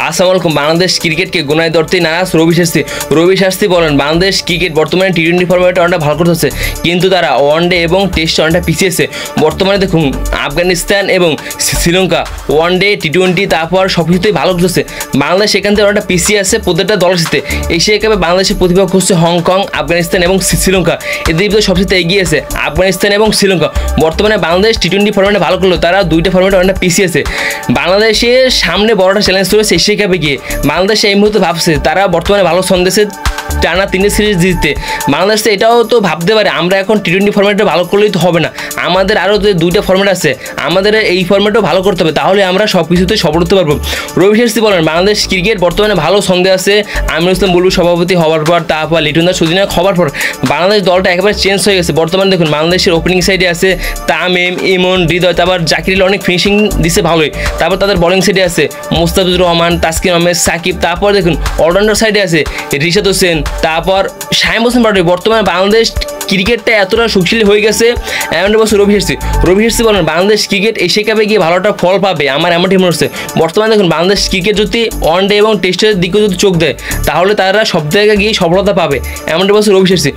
আসসালামু আলাইকুম। বাংলাদেশ ক্রিকেটকে গোনায় ধরতে নারাজ রবি শাস্ত্রী বলেন, বাংলাদেশ ক্রিকেট বর্তমানে টি-20 ফরম্যাটে অনেকটা ভালো করতেছে, কিন্তু তারা ওয়ানডে এবং টেস্টে অনেকটা পিছিয়েছে। বর্তমানে দেখুন আফগানিস্তান এবং শ্রীলঙ্কা ওয়ানডে টি-20 তারপর সব কিছুতেই ভালো করতেছে। বাংলাদেশ সেখান থেকে অনেকটা পিছিয়ে আছে প্রত্যেকটা দলের সাথে। এশিয়া কাপে বাংলাদেশের প্রতিপক্ষ হচ্ছে হংকং, আফগানিস্তান এবং শ্রীলঙ্কা। এদের ভিতরে সবচেয়ে এগিয়ে আছে আফগানিস্তান এবং শ্রীলঙ্কা। বর্তমানে বাংলাদেশ টি-20 ফরম্যাটে ভালো করলো, তারা দুইটা ফরম্যাটে অনেকটা পিছিয়ে আছে। বাংলাদেশের সামনে বড়টা চ্যালেঞ্জ রয়েছে এশিয়া কাপে গিয়ে। বাংলাদেশ এই মুহূর্তে ভাবছে তারা বর্তমানে ভালো ছন্দেছে টানা 3 সিরিজ জিততে। বাংলাদেশ এটাও তো ভাবতে পারে আমরা এখন টি-20 ফরম্যাটে ভালো করলেই তো হবে না, আমাদের আরও যে দুইটা ফরম্যাট আছে আমাদের এই ফরম্যাটও ভালো করতে হবে, তাহলে আমরা সব কিছুতে সফল হতে পারবো। রবি শাস্ত্রী বলেন, বাংলাদেশ ক্রিকেট বর্তমানে ভালো ছন্দে আছে। আমিনুল ইসলাম বুলবুল সভাপতি হওয়ার পর, তারপর লিটন দাস সুদিনাক হওয়ার পর বাংলাদেশ দলটা একেবারে চেঞ্জ হয়ে গেছে। বর্তমানে দেখুন বাংলাদেশের ওপেনিং সাইডে আছে তামিম, ইমন, হৃদয়, তারপর জাকির অনেক ফিনিশিং দিচ্ছে ভালোই। তারপর তাদের বোলিং সাইডে আছে মুস্তাফিজুর রহমান, তাসকিন আহমেদ, সাকিব। তারপর দেখুন অলরাউন্ডার সাইডে আছে রিশাদ হোসেন, তারপর শামীম হোসেন পাটোয়ারি। বর্তমানে বাংলাদেশ ক্রিকেটটা এতটা শক্তিশালী হয়ে গেছে। এমন বছর রবি শাস্ত্রী বলেন, বাংলাদেশ ক্রিকেট এশিয়া কাপে গিয়ে ভালোটা ফল পাবে, আমার এমনটি মনে হচ্ছে। বর্তমানে দেখুন বাংলাদেশ ক্রিকেট যদি ওয়ানডে এবং টেস্টের দিকে যদি চোখ দেয় তাহলে তারা সব জায়গায় গিয়ে সফলতা পাবে, এমনটি বছর রবি শাস্ত্রী।